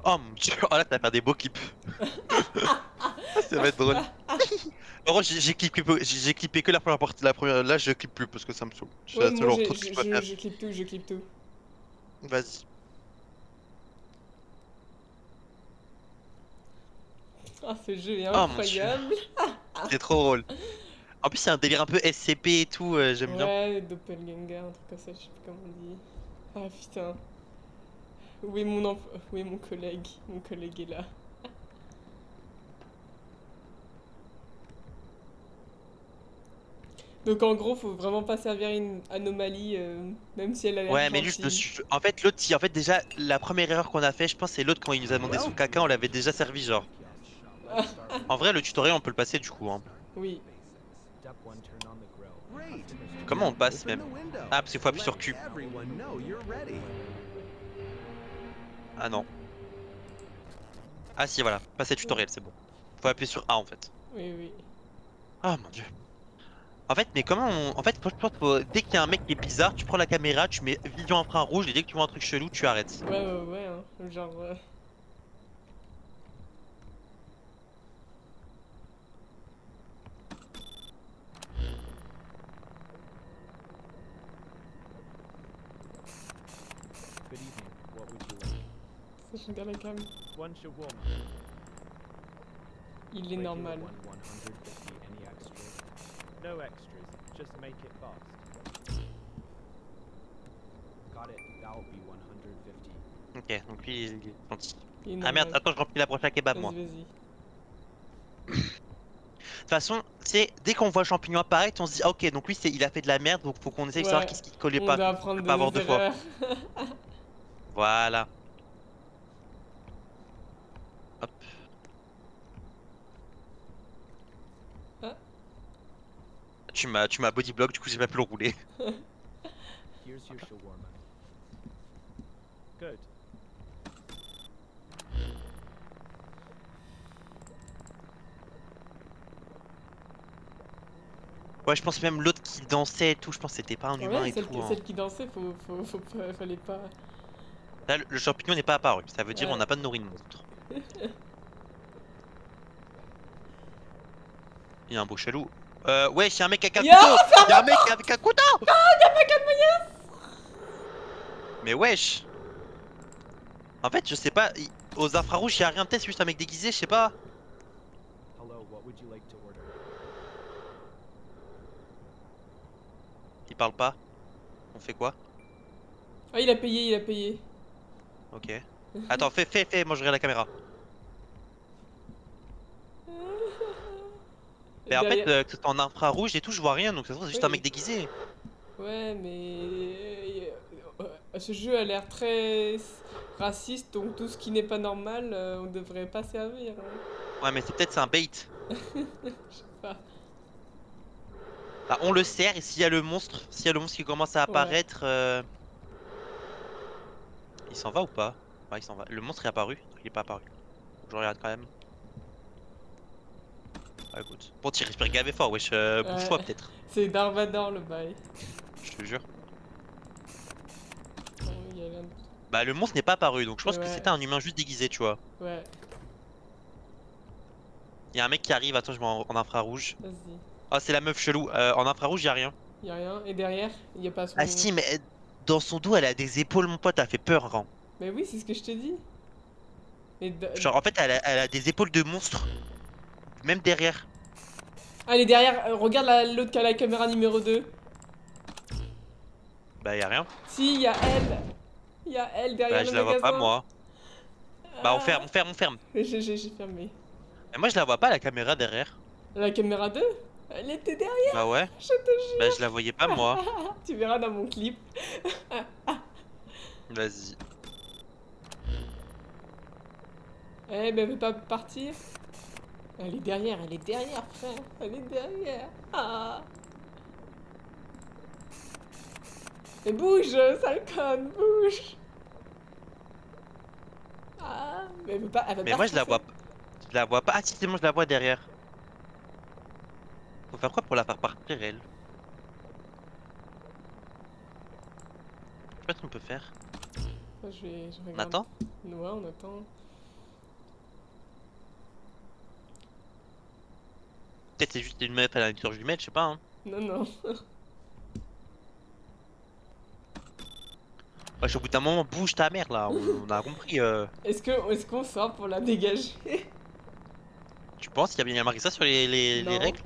Oh mon dieu, oh là, t'as fait des beaux clips. Ça va être drôle. En gros, j'ai clippé que la première partie. La première, là, je clippe plus parce que ça me saoule. Ouais, J'ai moi toujours trop de clips à faire. je clip tout, je clip tout. Vas-y. Ah, ce jeu est Oh mon dieu, incroyable. c'est trop drôle. En plus, c'est un délire un peu SCP et tout, j'aime bien. Ouais, Doppelganger, un truc comme ça, je sais plus comment on dit. Ah putain, où est mon collègue? Mon collègue est là. Donc en gros, faut vraiment pas servir une anomalie, même si elle a l'air Ouais, mais juste gentille. dessus. En fait, l'autre, si, en fait, déjà, la première erreur qu'on a fait, je pense, c'est l'autre quand il nous a demandé son caca, on l'avait déjà servi, genre. En vrai, le tutoriel, on peut le passer du coup, hein. Oui. Comment on le passe même? Ah, parce qu'il faut appuyer sur Q. Ah non. Ah si, voilà. Passer tutoriel, c'est bon. Faut appuyer sur A en fait. Oui, oui. Ah mon dieu. En fait, mais comment on... En fait, je pense dès qu'il y a un mec qui est bizarre, tu prends la caméra, tu mets vision infrarouge et dès que tu vois un truc chelou, tu arrêtes. Ouais, ouais, ouais, hein. Genre. Ça, je regarde la cam. Il est normal. Ok, donc lui, il est gentil. Il est Ah merde, normal. attends, je remplis la broche à kebab Vas-y, moi. vas-y. De toute façon, c'est dès qu'on voit le champignon apparaître, on se dit ah, ok, donc lui, il a fait de la merde, donc faut qu'on essaye de savoir Ouais, qu'est-ce qui collait on pas. doit Je apprendre peux de pas nos avoir deux fois. erreurs. Voilà. Hop. Ah, Tu m'as bodyblock, du coup, j'ai pas pu le rouler. Ouais, je pense même l'autre qui dansait et tout, je pense que c'était pas un humain ouais, et tout, hein. celle qui dansait, fallait pas. Là, le champignon n'est pas apparu. Ça veut dire on Ouais. n'a pas de nourri de monstre. Il y a un beau chelou. Wesh, il y a un mec avec un Yo, couteau! Il y a un mec ferme-toi! avec un couteau! Mais wesh! En fait, je sais pas. Aux infrarouges, il y a rien. Peut-être c'est juste un mec déguisé, je sais pas. Il parle pas. On fait quoi? Ah, il a payé, il a payé. Ok. Attends, fais, moi je regarde la caméra. Mais en fait, Derrière. que ce soit en infrarouge et tout, je vois rien, donc ça se trouve, c'est juste un mec Oui. déguisé. Ouais, mais. Ce jeu a l'air très raciste, donc tout ce qui n'est pas normal, on devrait pas servir, hein. Ouais, mais c'est un bait. Je sais pas. Bah, on le sert et s'il y a le monstre qui commence à Ouais. apparaître, il s'en va ou pas? Ouais, il s'en va. Le monstre est apparu? Il est pas apparu. Je regarde quand même. Ah, écoute. Bon, tu respires gavé fort, wesh. Bouge-toi Ouais. peut-être. C'est Darvador le bail. Je te jure. Oh, il y a rien. Bah, le monstre n'est pas apparu, donc je Mais pense que ouais. c'était un humain juste déguisé, tu vois. Ouais. Il y a un mec qui arrive, attends, je mets en infrarouge. Vas-y. Oh, c'est la meuf chelou. En infrarouge, y a rien. Y a rien. Et derrière, y a pas Ah, son. si, mais dans son dos, elle a des épaules, mon pote, elle fait peur, hein. Mais oui, c'est ce que je te dis. Et Genre, en fait, elle a des épaules de monstre, même derrière. ah, elle est derrière. Regarde l'autre qui a la caméra numéro 2. Bah, y a rien. Si, y a elle. Y a elle derrière Bah, le je la vois pas, magasin. moi. Bah, on ferme, Ah. on ferme, on ferme. J'ai fermé. Mais moi, je la vois pas, la caméra derrière. La caméra 2. Elle était derrière, Bah, ouais. je te Bah, je jure. la voyais pas, moi. Tu verras dans mon clip. Vas-y. Eh, mais elle veut pas partir. Elle est derrière, frère. Elle est derrière. Ah. Mais bouge, sale conne, bouge. Ah. Mais elle veut Mais pas moi, se passer. je la vois pas. Ah, si, c'est bon, je la vois derrière. Faut faire quoi pour la faire partir, elle? Je sais pas ce qu'on peut faire. Je On regarde. attend? Ouais, on attend. peut-être c'est juste une meuf à la nature jumelle, je sais pas. Hein. Non, non. Wesh, au bout d'un moment, bouge ta mère là, on a compris. Est-ce qu'on sort pour la dégager? Tu penses qu'il y a bien marqué ça sur les Non. règles?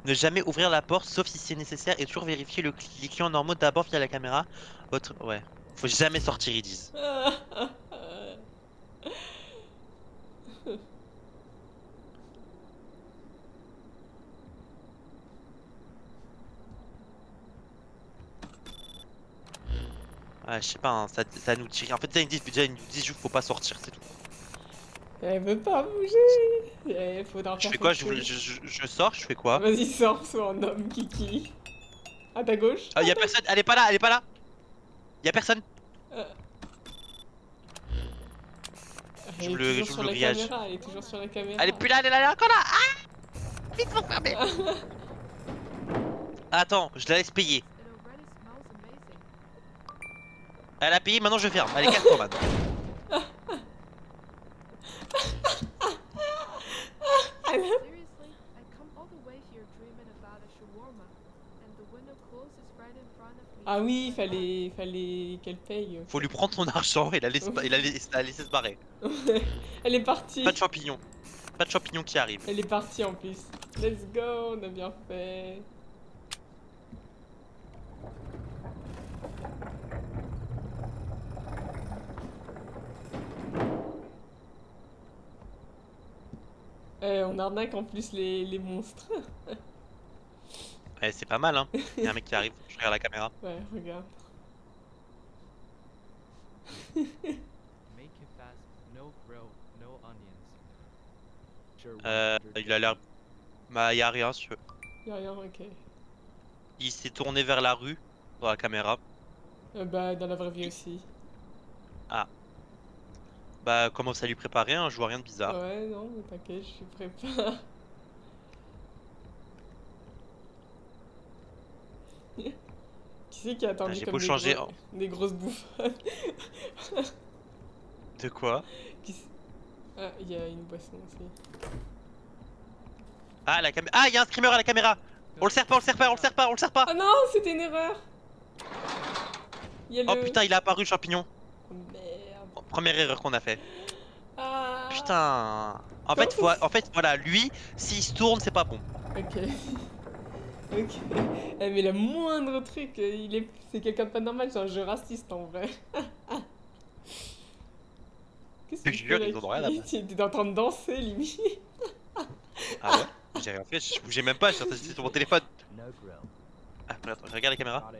Ne jamais ouvrir la porte sauf si c'est nécessaire et toujours vérifier les clients normaux d'abord via la caméra. Votre... Ouais. Faut jamais sortir, ils disent. Ouais, je sais pas, hein, ça nous tire. En fait, déjà, ils nous disent juste faut pas sortir, c'est tout. Elle veut pas bouger. Il faudra Je faire fais quoi? quelque chose. Je sors, je fais quoi? Vas-y, sors, sois un homme, Kiki. À ta gauche. Ah, y a personne, elle est pas là, elle est pas là! Y a personne! Euh, Je Elle est toujours j'ouvre sur le la grillage. caméra, elle est toujours sur la Elle est caméra. plus là, elle est encore là! Ah! Vite, faut fermer! Attends, je la laisse payer. Elle a payé, maintenant je ferme. Allez, casse-toi maintenant. Ah oui, fallait qu'elle paye. Faut lui prendre son argent et la laisser se barrer. Elle est Pas de partie. champignons. Pas de champignons qui arrivent. Elle est partie en plus. Let's go, on a bien fait. On arnaque en plus les monstres. Ouais, c'est pas mal, hein. Y'a un mec qui arrive, je regarde la caméra. Ouais, regarde. Il a l'air. Bah, y'a rien, si tu veux. Y'a rien, ok. Il s'est tourné vers la rue, dans la caméra. Bah, dans la vraie vie aussi. Ah. Bah, commence à lui préparer, hein, je vois rien de bizarre. Ouais, non, mais t'inquiète, je suis préparée. Qui c'est qui a Ah, attendu j'ai comme beau changer. des grosses bouffonnes? De quoi? Ah, il y a une boisson aussi. Ah, la caméra. Ah, y'a un screamer à la caméra! On le sert pas, on le sert pas, on le sert pas, on le sert pas! Ah non, c'était une erreur! Il y a Oh le... putain, il a apparu le champignon. Oh, merde. Première erreur qu'on a fait. Ah. Putain. Comment ça se... En fait, voilà, lui, s'il se tourne, c'est pas bon. Ok. Ok. Eh, mais le moindre truc, c'est quelqu'un de pas normal, c'est un jeu raciste en vrai. Qu'est-ce Je que te tu fais jure, là? ils ont rien là-bas. Tu étais en train de danser, limite. Ah ouais? J'ai rien fait, je bougeais même pas, j'étais sur mon téléphone. Ah, attends, je regarde la caméra.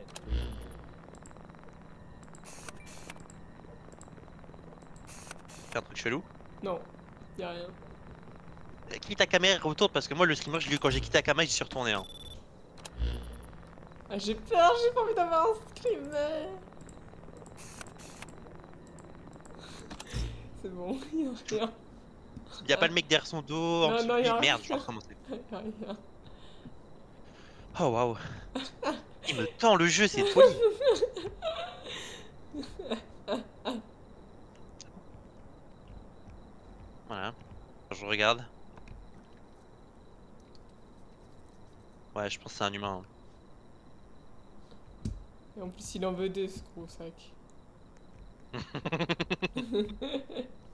C'est un truc chelou. Non, y a rien. Quitte ta caméra et retourne parce que moi, le streamer, quand j'ai quitté la caméra, j'y suis retourné. Hein. Ah, j'ai peur, j'ai pas envie d'avoir un screamer. C'est bon, y a rien. Y'a pas le mec derrière son dos, en Non, dessous non, de y lui. a rien. Merde, je vais recommencer. Y a rien. Oh waouh. Il me tend le jeu, c'est une folie. Voilà. Je regarde. Ouais, je pense que c'est un humain. Et en plus, il en veut deux, ce gros sac.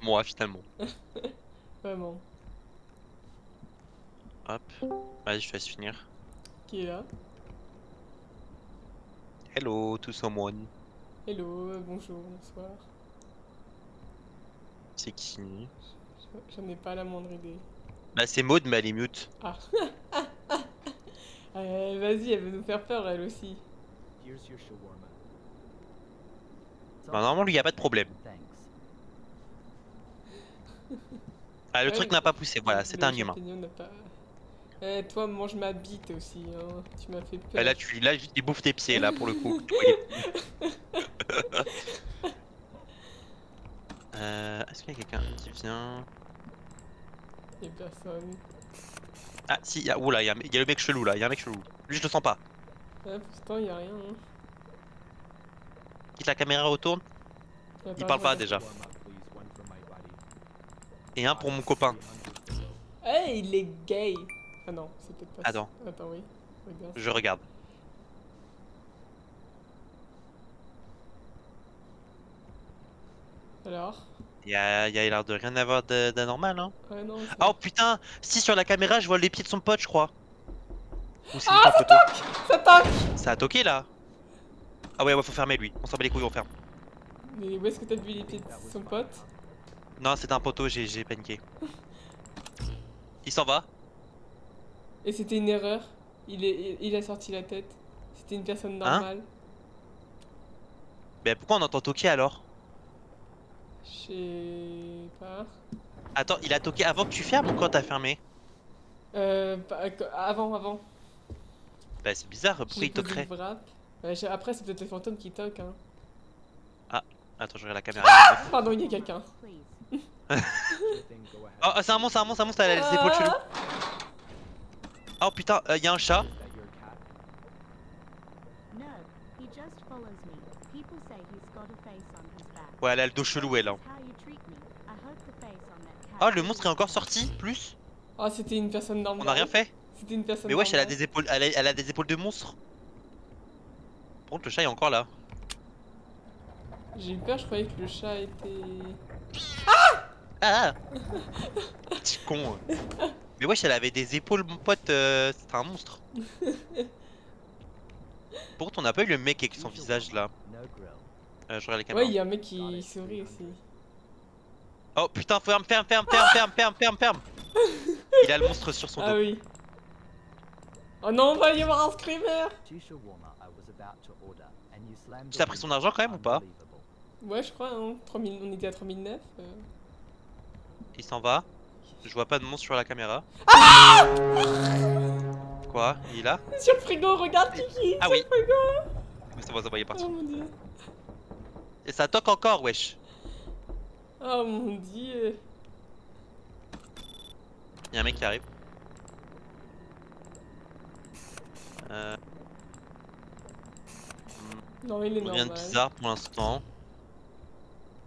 Moi, finalement. Vraiment. Hop. Vas-y, je te laisse finir. Qui est là? Hello, to someone. Hello, bonjour, bonsoir. C'est qui? J'en ai pas la moindre idée. Bah, c'est Maud, mais elle est mute. Ah. Vas-y, elle veut nous faire peur, elle aussi. Bah, normalement, lui, y a pas de problème. Ah, le Ouais, truc n'a pas poussé, voilà, c'est le un humain. champignon n'a pas... toi, mange ma bite aussi, hein. Tu m'as fait peur. Là, là, il bouffe tes pieds, là, pour le coup. Est-ce qu'il y a quelqu'un qui vient? Y'a personne. Ah, si, oula, y a le mec chelou, là, y a un mec chelou. Lui, je le sens pas. Ah, pourtant, y'a rien, hein. Quitte la caméra, retourne. Attends, Il parle je pas, regarde. déjà. Et un pour mon copain. Hey, il est gay. Ah non, c'est peut-être pas ça. Attends, Attends, oui. Regarde. je regarde. Alors? Y a l'air de rien avoir d'anormal, hein. Ah non, ça... Oh putain, si sur la caméra je vois les pieds de son pote, je crois. Ou c'est lui qui est Ah, en photo. ça toque! Ça a toqué là. Ah ouais, faut fermer lui. On s'en bat les couilles, on ferme. Mais où est-ce que t'as vu les pieds de son pote? Non, c'est un poteau, j'ai paniqué. Il s'en va. Et c'était une erreur. Il a sorti la tête. C'était une personne Hein? normale. Mais pourquoi on entend toquer alors? Je sais pas. Attends, il a toqué avant que tu fermes ou quand t'as fermé? Avant. Bah c'est bizarre, J'ai pourquoi il posé le toquerait? wrap. Après, c'est peut-être les fantômes qui toquent, hein. Ah, attends, je regarde la caméra, il y a une meuf. Pardon, il y a quelqu'un. Oh, c'est un monstre, elle a les épaules cheloues. Ah, Oh putain, il y a un chat. Ouais, elle a le dos chelou, elle. Hein. Oh, le monstre est encore sorti, plus? oh, c'était une personne On a rien normale. fait? C'était une personne Mais wesh, elle a normale. des épaules, elle a des épaules de monstre. Par contre, le chat est encore là. J'ai eu peur, je croyais que le chat était... Ah! Petit con. Mais wesh, elle avait des épaules, mon pote, c'était un monstre. Par contre, on n'a pas eu le mec avec son visage là. Je regarde les Ouais, caméras. il y a un mec qui sourit aussi. Oh putain, ferme. Il a le monstre sur son Ah dos. oui. Oh non, va y avoir un screamer! Tu t'as pris son argent quand même ou pas? Ouais, je crois, hein. 3000, on était à 3009. Il s'en va. Je vois pas de monstre sur la caméra. Quoi? Il est là? Sur le frigo, regarde Kiki! Ah Sur oui. le frigo! Mais ça va, il est parti. Oh mon dieu. Et ça toque encore, wesh. Oh mon dieu. Il y a un mec qui arrive. Euh... Non, il est Rien de normal. bizarre pour l'instant.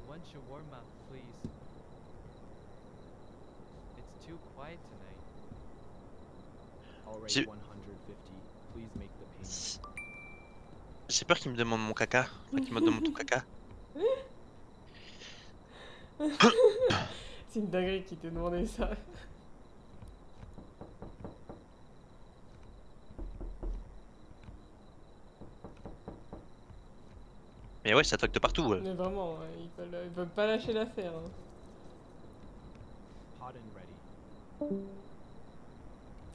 One shawarma, please. It's too quiet tonight. J'ai- J'ai peur qu'il me demande mon caca. Enfin, qu'il me demande ton caca. C'est une dinguerie qui te demandait ça. Mais ouais, ça toque de partout. Ouais. Mais vraiment, hein, ils veulent pas lâcher l'affaire. Hein.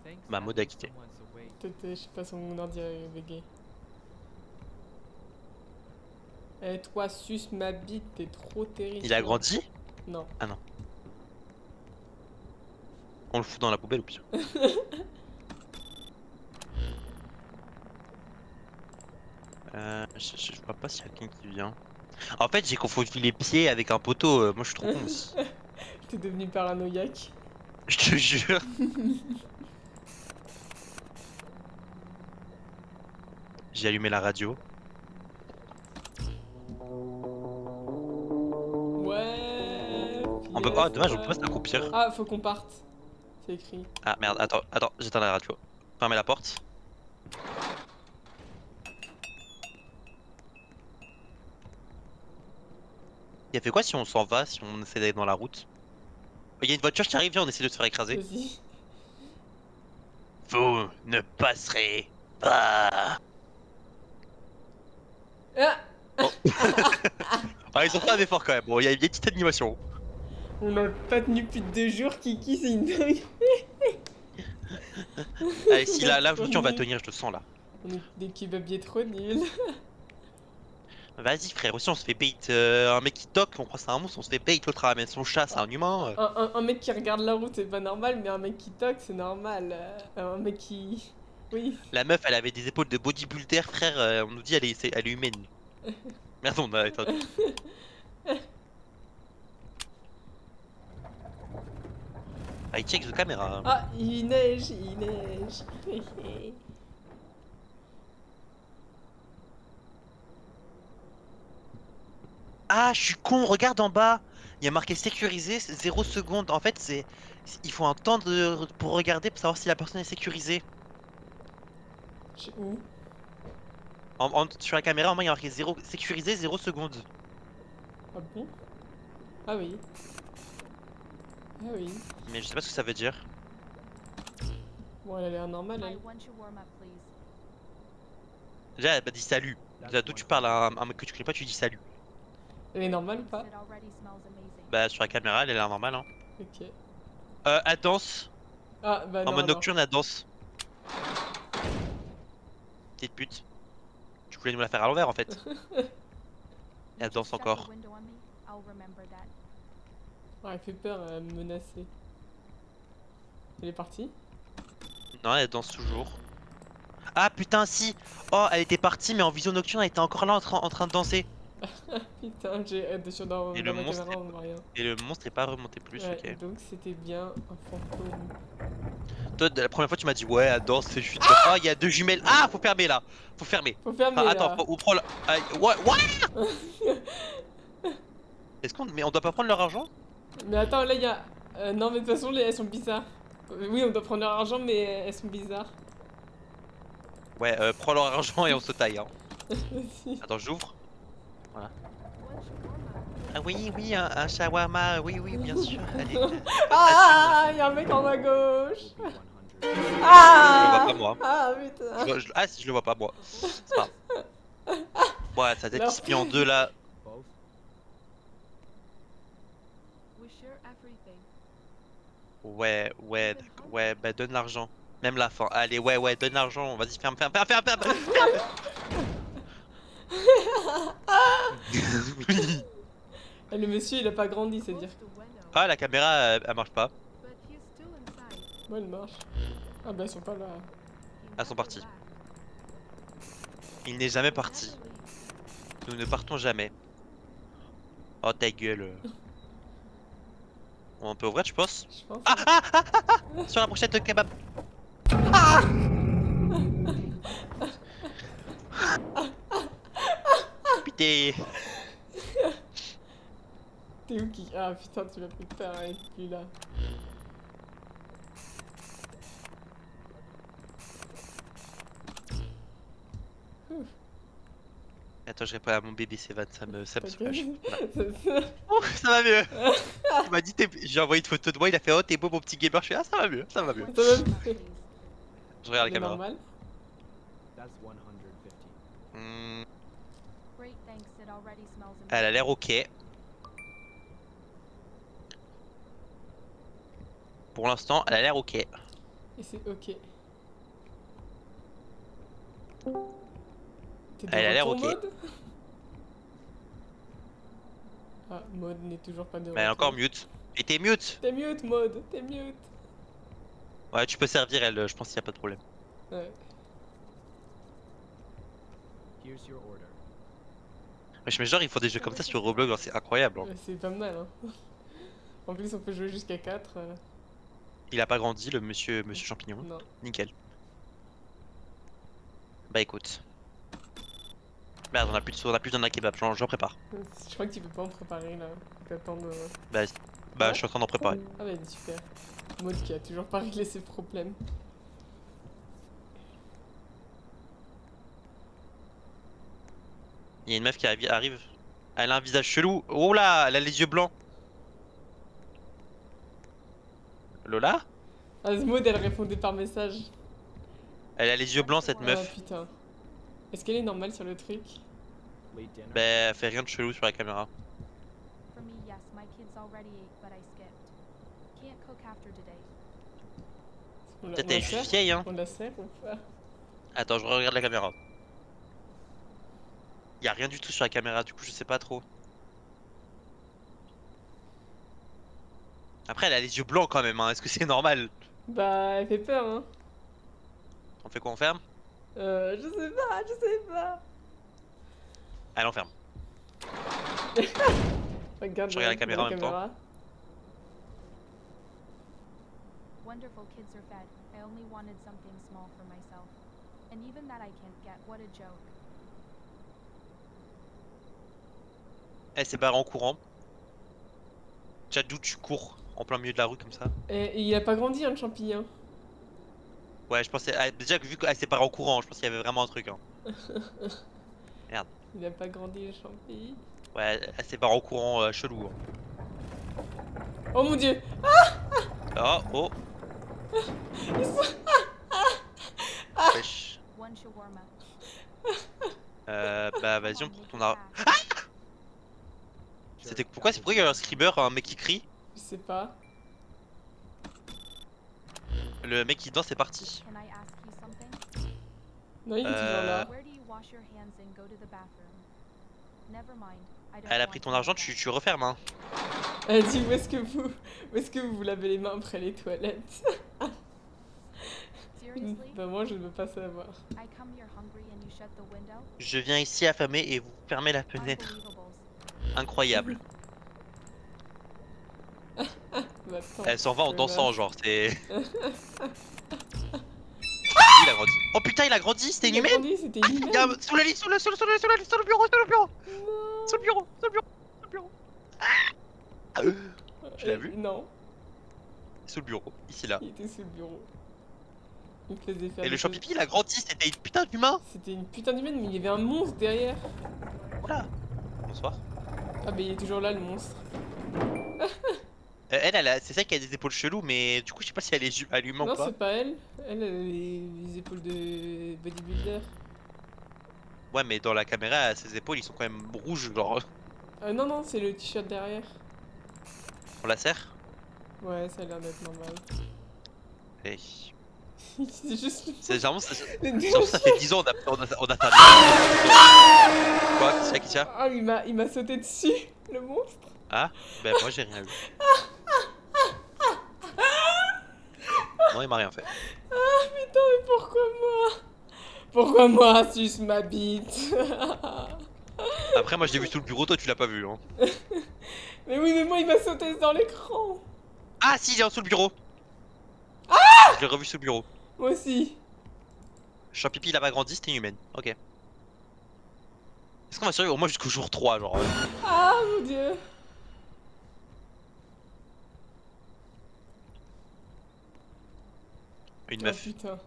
Thanks, Ma at mode a least quitté. someone's awake. Peut-être, je sais pas, son ordi est bugué. Eh, toi, suce ma bite, t'es trop terrifiant. Il a grandi? Non. Ah non. On le fout dans la poubelle ou pire. Je vois pas s'il y a quelqu'un qui vient. En fait, j'ai confondu les pieds avec un poteau. Moi, je suis trop con aussi. T'es devenu paranoïaque. Je te jure. J'ai allumé la radio. Ouais. On peut... Oh, dommage, on peut pas s'accroupir. Ah, faut qu'on parte. C'est écrit. Ah merde, attends, j'éteins la radio. Fermez la porte. Il a fait quoi si on s'en va, si on essaie d'aller dans la route? Il y a une voiture qui arrive, viens, on essaie de se faire écraser. Vas-y. Vous ne passerez pas. Ah, Ah, ils ont fait un effort quand même. Bon, il y a une petite animation. on a pas tenu plus de 2 jours, Kiki, c'est une dingue. Allez, si là aujourd'hui on va tenir, je te sens là. On est des kebabiers trop nuls. Vas-y frère, aussi on se fait bait. Un mec qui toque, on croit que c'est un monstre, on se fait bait, l'autre ramène son chat, c'est un humain. Un mec qui regarde la route, c'est pas normal, mais un mec qui toque, c'est normal. Un mec qui... Oui. La meuf, elle avait des épaules de bodybuilder, frère, on nous dit elle est humaine. Merde, on a éteint. Ah, il check the caméra. Ah, il neige, il neige. Ah, je suis con, regarde en bas. Il y a marqué sécurisé, 0 secondes. En fait, il faut un temps pour regarder pour savoir si la personne est sécurisée. Où? Sur la caméra, en bas, il y a marqué 0, sécurisé 0 secondes. Ah bon? Ah oui. Ah oui. Mais je sais pas ce que ça veut dire. Bon, elle a l'air normale, Hi, elle. once you warm up, please. Déjà, elle m'a dit salut. Déjà, d'où tu parles à un mec que tu connais pas, tu dis salut. Elle est normale ou pas? It already smells amazing. Bah, sur la caméra, elle est l'air normale, hein. Ok. Elle danse. Ah, bah En non, mode alors. nocturne, elle danse. Petite pute. Tu voulais nous la faire à l'envers, en fait. You Elle danse just shut the encore. window on me. I'll remember that. Ah, elle fait peur, elle me menacer. Elle est partie? Non, elle danse toujours. Ah, putain, si. Oh, elle était partie, mais en vision nocturne, elle était encore là en train de danser. Putain, Et dans le ma monstre caméra, on voit rien. Et le monstre est pas remonté plus, Ouais, ok. donc c'était bien un fantôme. Toi, la première fois, tu m'as dit, ouais, elle danse, je suis de oh, il y a deux jumelles. Ah, faut fermer là. Faut fermer. Faut Enfin, fermer attends, là. on prend ouais, ouais. Mais on doit pas prendre leur argent? Mais attends, là il y a. Non, mais de toute façon, elles sont bizarres. Oui, on doit prendre leur argent, mais elles sont bizarres. Ouais, prends leur argent et on se taille, hein. Vas-y. Attends, j'ouvre. Voilà. Once you warm up, Ah oui, oui, un shawarma, oui, oui, bien sûr. Allez, Ah, il y a un mec en bas à gauche. Will be 100. je le vois pas Ah, moi. ah putain. Ah si, je le vois pas moi. C'est pas grave. Ouais, sa tête qui Alors, se plie en deux là. Both? we share everything. Ouais, ouais, ouais, bah donne l'argent. Même la fin. Allez, ouais, ouais, donne l'argent. Vas-y, ferme, ferme, ferme, ferme, ferme, ferme. Oui. le monsieur, il a pas grandi, c'est dire. Close the window. Ah, la caméra, elle marche pas. But he's still inside. Moi, elle marche. Ah bah, ils sont pas là. He Elles sont never parties. left. Il n'est jamais He parti. never leaves. Nous ne partons jamais. Oh, ta gueule. On peut ouvrir, tu penses? Je pense. Ah, ah, ah, ah, ah. Sur la brochette de kebab. Putain. T'es où qui. Ah putain, tu m'as fait peur avec lui là. Attends, je réponds à mon bébé Sévan, ça me soulage. T'inquiète. Voilà. Oh, ça va mieux. Il m'a dit, j'ai envoyé une photo de moi, il a fait, oh, t'es beau mon petit gamer. Je fais, ah, ça va mieux, ça va mieux. Ça va Warm up, mieux. please. Je regarde la C'est caméra. normal. That's 150. Hmm, Great, thanks. It already smells elle a amazing. l'air ok. Pour l'instant, elle a l'air ok. Et c'est ok. T'es de Elle a l'air retour, ok. Maud? Ah, Maud n'est toujours pas de Mais elle est retour. encore mute. Et t'es mute. T'es mute, Maud, t'es mute. Ouais, tu peux servir elle, je pense qu'il y a pas de problème. Ouais. Here's your order. Mais genre, ils font des jeux comme ça sur Roblox, genre, c'est incroyable. Hein. Ouais, c'est pas mal, hein. En plus, on peut jouer jusqu'à 4. Il a pas grandi, le monsieur champignon. Non. Nickel. Bah écoute. Merde, on a plus d'un kebab, j'en prépare. Je crois que tu peux pas en préparer là. T'attends de. Bah, Ouais. je suis en train d'en préparer. Ah bah super. Maud qui a toujours pas réglé ses problèmes. Il y a une meuf qui arrive. Elle a un visage chelou. Oh là, elle a les yeux blancs. Lola? Ah, Maud elle répondait par message. Elle a les yeux blancs cette Ah meuf. putain. Est-ce qu'elle est normale sur le truc? Late dinner? Bah, elle fait rien de chelou sur la caméra. For me, yes, my kids already ate, but I skipped. Can't cook after today. Peut-être elle est juste vieille, hein. On la sert ou pas? Attends, je regarde la caméra. Y a rien du tout sur la caméra, du coup, je sais pas trop. Après, elle a les yeux blancs quand même, hein. Est-ce que c'est normal? Bah, elle fait peur, hein. On fait quoi, on ferme? Je sais pas, je sais pas. Allez, on ferme. Regarde, Je regarde la caméra en même temps. Wonderful kids are fed. I only wanted something small for myself. And even that I can't get. What a joke. Elle s'est barrée en courant. Déjà d'où tu cours en plein milieu de la rue comme ça. Et il a pas grandi, hein, le champignon. Ouais, je pensais. Déjà que vu qu'elle s'est barrée en courant, je pense qu'il y avait vraiment un truc. Hein. Merde. Il a pas grandi, le champignon. Ouais, elle s'est barrée en courant chelou. Hein. Oh mon dieu! Oh, oh. Wesh. One shawarma. Bah vas-y, Come on on, prend make ton it argent. fast. C'était pourquoi il y a un screamer, un mec qui crie? Je sais pas. Le mec qui danse c'est parti. Can I ask you something? Non, il est toujours là. Where do you wash your hands and go to the bathroom? Never mind. I don't Elle a want pris to ton know argent, that. tu refermes hein. Elle dit où est-ce que vous vous lavez les mains après les toilettes? Seriously? Bah moi je ne veux pas savoir. I come here hungry and you shut the window? Je viens ici affamé et vous fermez la fenêtre. Unbelievable. Incroyable. Bah, attends, Elle s'en va en connasse. dansant genre c'est... Il a grandi. Oh putain il a grandi, c'était une Il a humaine. grandi, c'était une Il y a humaine. sous le lit, sous le bureau, sous le bureau, sous le bureau, Non. sous le bureau, sous le bureau, sous le bureau. Tu l'as vu? Non, Sous le bureau, ici là. il était sous le bureau. Il me faisait faire Et des le choses- champipi il a grandi, c'était une putain d'humain. C'était une putain d'humaine, mais il y avait un monstre derrière. Voilà. Bonsoir. Ah bah il est toujours là le monstre. C'est celle qui a des épaules cheloues, mais du coup je sais pas si elle est à l'humain Non, ou pas. c'est pas elle. Elle a les épaules de bodybuilder. Ouais mais dans la caméra ses épaules ils sont quand même rouges genre. Non, non, c'est le t-shirt derrière. On la serre. Ouais, ça a l'air d'être normal. Et... C'est juste. C'est généralement ça, le- genre, ça fait 10 ans on a terminé. Quoi? Qu'est-ce qu'il y a? Ah, il m'a sauté dessus, le monstre. Ah? Ben moi j'ai rien eu. Non il m'a rien fait. Ah putain, mais pourquoi moi? Pourquoi moi, suce ma bite? Après moi je l'ai vu sous le bureau, toi tu l'as pas vu hein. Mais oui, mais moi il m'a sauté dans l'écran. Ah si il est en dessous le bureau. Je l'ai revu sous le bureau. Moi aussi. Champipi il a pas grandi, c'était une humaine. Ok. Est-ce qu'on va survivre au moins jusqu'au jour 3 genre Ah mon dieu. Une Oh meuf putain.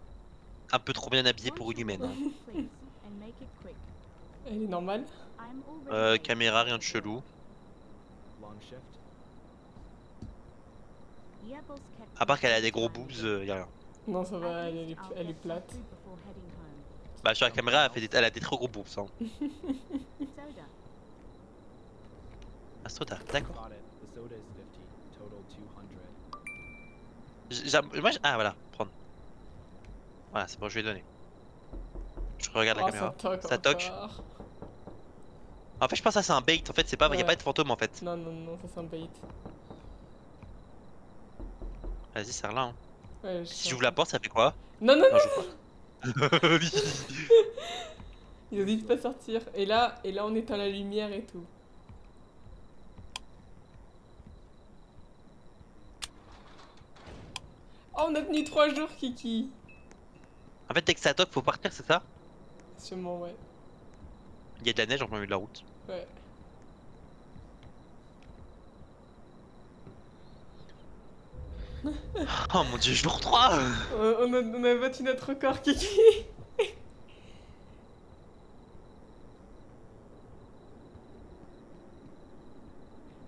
un peu trop bien habillée pour une humaine. Hein. Please, and make it quick. Elle est normale. I'm already late. Caméra, rien de chelou. Long shift. Yables kept À part qu'elle a me des gros busy. boobs, y'a rien. Non, ça At va, least I'll elle est get some plate. food before heading home. Bah sur la caméra elle a des très gros boobs hein. Soda. Ah soda, d'accord. Got it. The soda is 50. Total 200. Ah voilà, prendre. Voilà, c'est bon, je lui ai donné. Je regarde la Oh, caméra. ça toque. Ça toque. encore. En fait, je pense que ça c'est un bait. En fait, c'est pas, y a Ouais. pas de fantôme en fait. Non, non, non, ça c'est un bait. Vas-y, serre-la. Hein. Ouais, Si j'ouvre la porte, ça fait quoi? Non, non, Non, non, j'ouvre pas. ils ont dit de pas sortir. Et là, on éteint la lumière et tout. Oh, on a tenu 3 jours, Kiki. En fait, dès que ça toque, faut partir, c'est ça? Sûrement, ouais. Il y a de la neige en plein milieu de la route. Ouais. Oh mon dieu, jour 3! On a battu notre record, Kiki.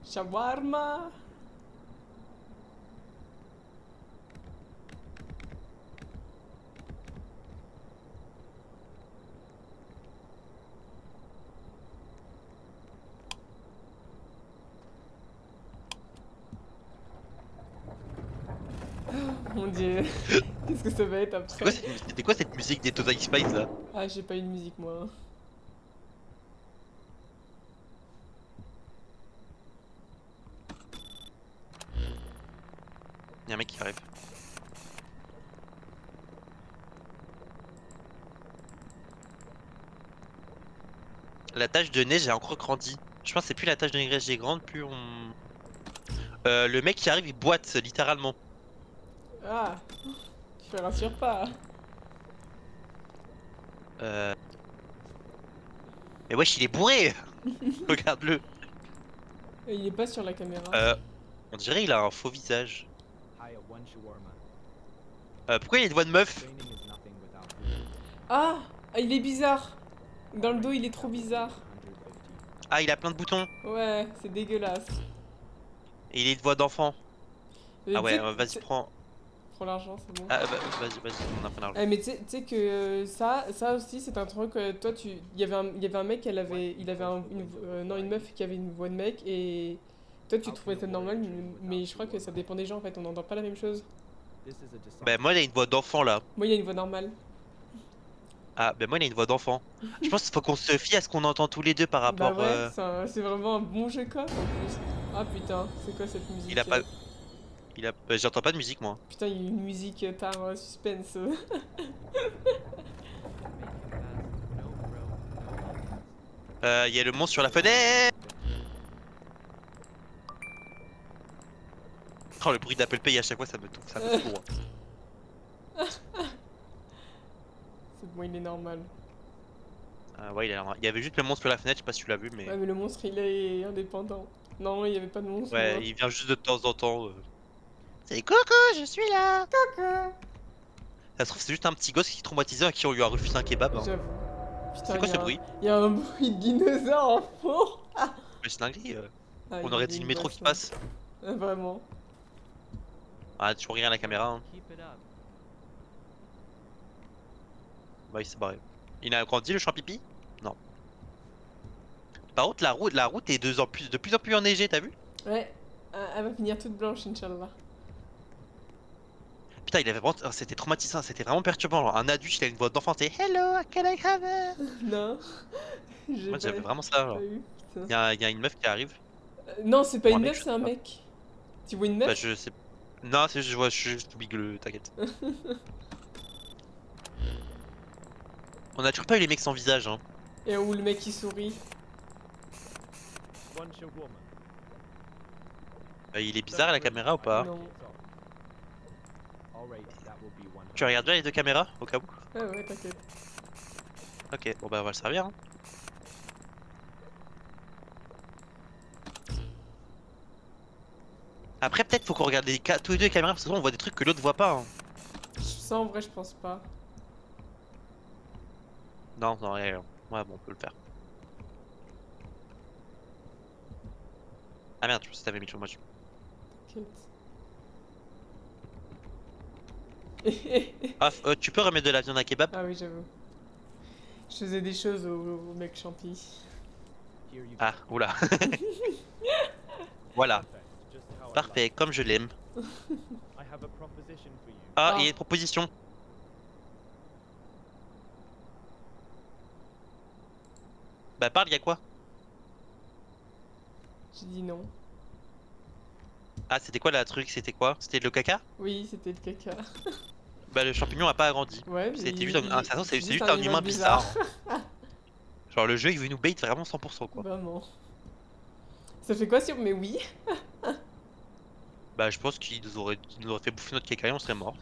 Shawarma. Mon dieu, qu'est-ce que ça va être après? C'était quoi cette musique des Total Spice là? Ah, j'ai pas eu de musique moi. Y'a un mec qui arrive. La tache de neige a encore grandi. Je pense que c'est plus la tache de neige est grande, plus on... le mec qui arrive, il boite littéralement. Ah, je te rassure pas. Mais wesh, il est bourré! Regarde-le. Et il est pas sur la caméra. On dirait il a un faux visage. Hire one shawarma. Pourquoi il y a une voix de meuf? Training is nothing without rules. Ah, il est bizarre. Dans le dos, il est trop bizarre. 150. Ah, il a plein de boutons. Ouais, c'est dégueulasse. Et il est une voix d'enfant. Mais Ah tu ouais, sais- vas-y, prends. Prends l'argent, c'est bon. Ah, vas-y, on a pris l'argent. Mais tu sais que ça aussi, c'est un truc. Toi, il y avait un mec, il avait non, une meuf qui avait une voix de mec, et toi, tu trouvais ça normal, mais je crois que ça dépend des gens en fait, on n'entend pas la même chose. This is a dishonest. Bah, moi, il a une voix d'enfant là. Moi, il y a une voix normale. Ah, bah, moi, il a une voix d'enfant. Je pense qu'il faut qu'on se fie à ce qu'on entend tous les deux par Bah rapport. ouais, c'est vraiment un bon jeu quoi. En plus. Ah putain, c'est quoi cette musique? Il a pas. Bah, j'entends pas de musique moi. Putain, il y a une musique suspense. Make him fast. No, bro. No. Il y a le monstre sur la fenêtre. Oh, le bruit d'Apple Pay à chaque fois, ça me fout. C'est bon, il est normal. Ouais, il y avait juste le monstre sur la fenêtre, je sais pas si tu l'as vu, mais. Ouais, mais le monstre, il est indépendant. Non, il y avait pas de monstre. Ouais, moi. il vient juste de temps en temps. C'est coucou, je suis là. Ça se trouve, c'est juste un petit gosse qui est traumatisé à qui on lui a refusé un kebab. Hein. J'avoue. Putain, C'est quoi il y ce a un- bruit? Il y a un bruit de dinosaure en fond. Mais c'est dinguerie. Ah, On il aurait est dit le une métro qui boisson. passe. Vraiment. Ah, tu regardes la caméra. Hein. Keep it up. Bah, il s'est barré. Il a grandi le champ pipi? Non. Par contre, la route est de plus en plus enneigée, t'as vu? Ouais. Elle va finir toute blanche, Inch'Allah. Putain, il avait vraiment. C'était traumatisant, c'était vraiment perturbant. Genre, un adulte, il a une voix d'enfant, c'est Hello, can I have a... Non. J'ai Moi, pas, j'avais vraiment ça. Genre. pas eu. Putain. Il y a une meuf qui arrive. Non, c'est pas Ou un une mec, meuf, je c'est sais un pas. mec. Tu vois une meuf? Bah, je sais. Non, c'est je vois, je suis juste bigueux, t'inquiète. On a toujours pas eu les mecs sans visage, hein. Et où le mec qui sourit. One shawarma. Il est bizarre à la caméra ou pas? Non. Alright, that will be one. Tu regardes bien les deux caméras au cas où? Ah ouais, t'inquiète. Ok, bon bah on va le servir. Hein. Après, peut-être faut qu'on regarde tous les deux les caméras parce que souvent on voit des trucs que l'autre voit pas. Hein. Ça, en vrai, je pense pas. Non, non, ouais, ouais, bon, on peut le faire. Ah merde, je pensais que t'avais mis sur moi. T'inquiète. Ah, tu peux remettre de la viande à kebab? Ah oui, j'avoue. Je faisais des choses au mec champi. Here you go. Ah, oula. Voilà, Perfect, just how I parfait, comme je l'aime. like. I have a proposition for you. Ah, Ah. il y a une proposition. Bah parle, y'a quoi? J'ai dit non. Ah, c'était quoi la truc? C'était quoi? C'était le caca? Oui, c'était le caca. Bah le champignon a pas agrandi. Ouais, mais C'était il- juste il- c'est juste un humain bizarre. Genre le jeu il veut nous bait vraiment 100% quoi. Vraiment. Ça fait quoi si on met oui? Bah je pense qu'il nous aurait fait bouffer notre caca et on serait mort.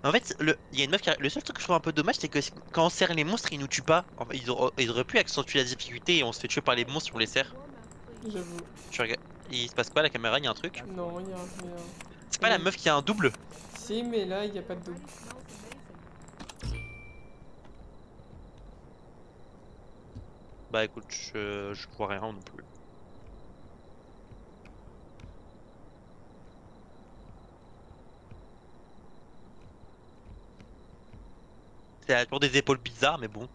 En fait, il y a une meuf le seul truc que je trouve un peu dommage c'est que quand on serre les monstres ils nous tuent pas. En fait, ils auraient pu accentuer la difficulté et on se fait tuer par les monstres si on les serre. J'avoue. Tu regardes... Il se passe quoi à la caméra? Il y a un truc? Non, il y a rien. C'est pas la meuf qui a un double? Si, mais là, il n'y a pas de double. Bah écoute, je vois rien non plus. C'est pour des épaules bizarres mais bon.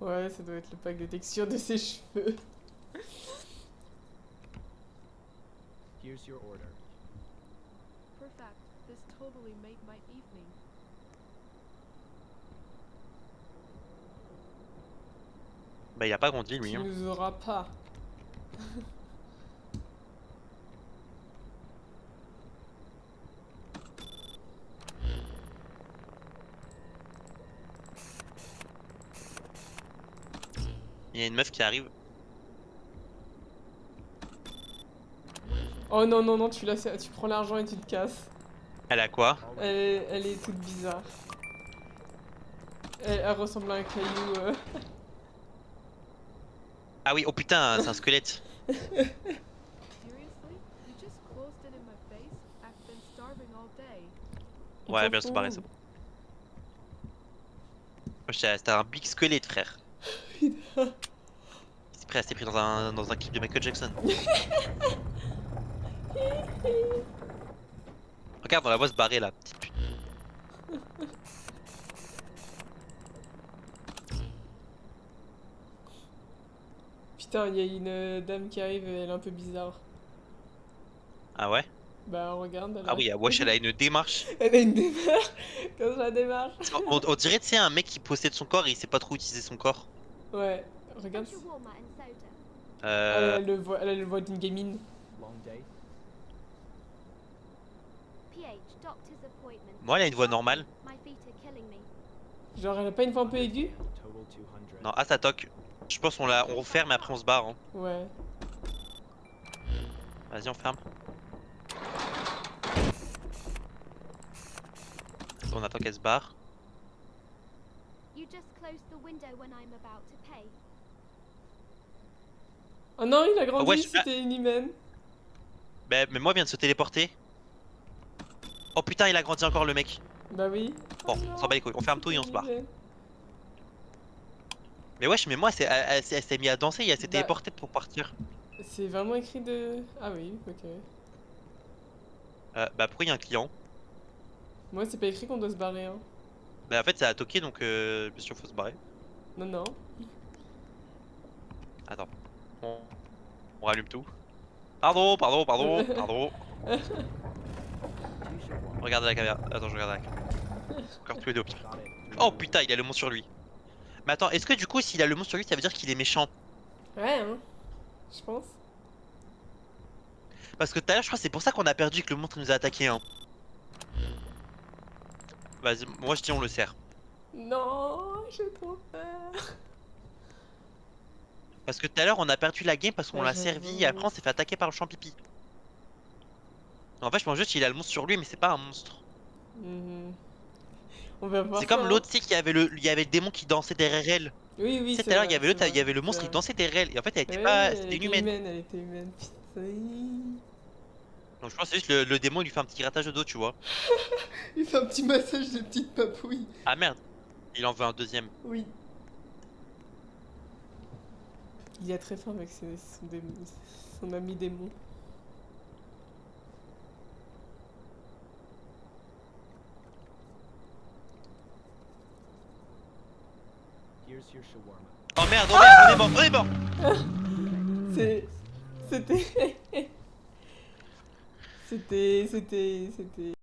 Ouais, ça doit être le pack de texture de ses cheveux. Here's your order. Perfect. This totally made my evening. Bah il a pas grandi lui. Tu Hein. nous auras pas. Il y a une meuf qui arrive. Oh non, non, non, tu prends l'argent et tu te casses. Elle a quoi? Elle est toute bizarre. Elle ressemble à un caillou. Ah oui, oh putain, c'est un squelette. Seriously? You just closed it in my face? I've been starving all day. On Ouais, s'en bien se barrer, c'est fout. bon. Moi, c'était un big squelette, frère. Putain. Il s'est pris dans un clip de Michael Jackson. Regarde, on la voit se barrer là, petite pute. Putain, il y a une dame qui arrive et elle est un peu bizarre. Ah ouais? Bah regarde, Ah oui, wesh, elle a une démarche. elle a une démarche. Quand je la démarche. On dirait, tu sais, un mec qui possède son corps et il sait pas trop utiliser son corps. Ouais, regarde. Shawarma and soda. Elle a le voix d'une gamine. Long day? PH, doctor's appointment. Moi, elle a une voix normale. My feet are killing me. Genre, elle a pas une voix un peu aiguë? Total 200. Non, ah ça toque. Je pense on referme et après on se barre. Hein. Ouais. Vas-y, on ferme. On attend qu'elle se barre. You just closed the window when I'm about to pay. Oh non, il a grandi, ouais, c'était une humaine. Bah, mais moi, il vient de se téléporter. Oh putain, il a grandi encore le mec. Bah oui. Bon, Oh on non, s'en bat les couilles. On ferme tout et on se c'était barre. une humaine. Mais wesh, mais moi, elle s'est mis à danser et elle s'est Bah- téléportée pour partir. C'est vraiment écrit de... Ah oui, ok. Bah, pourquoi il y a un client? Moi, c'est pas écrit qu'on doit se barrer, hein. Bah, en fait, ça a toqué donc bien sûr, faut se barrer. Non, non. Attends. On rallume tout. Pardon. Two shawarma. Regarde la caméra. Attends, je regarde la caméra. Encore tous les deux au pire. Got it. Oh putain, il a le monstre sur lui. Mais attends, est-ce que du coup, s'il a le monstre sur lui, ça veut dire qu'il est méchant? Ouais, hein. Je pense. Parce que tout à l'heure, je crois que c'est pour ça qu'on a perdu que le monstre nous a attaqué. Hein. Vas-y, moi je dis on le sert. Non, j'ai trop peur. Parce que tout à l'heure, on a perdu la game parce qu'on Ouais, l'a j'avoue. servi et après on s'est fait attaquer par le champipi. En fait, je pense juste qu'il a le monstre sur lui, mais c'est pas un monstre. Mhm. On va voir C'est ça, comme hein. l'autre, tu sais, qu'il y avait il y avait le démon qui dansait derrière elle. Oui, oui, Tu sais, c'est tout à l'heure, vrai, il y avait c'est l'autre, vrai, il y avait le c'est monstre qui vrai. dansait derrière elle. Et en fait, elle était Ouais, pas. elle C'était une était humaine. elle était humaine. Putain. Donc je pense que c'est juste le démon, il lui fait un petit grattage de dos, tu vois. Il fait un petit massage de petite papouille. Ah merde, il en veut un deuxième. Oui. Il a très faim avec son ami démon. Here's your shawarma. Oh merde, on est mort, on est mort. C'était... C'était... C'était...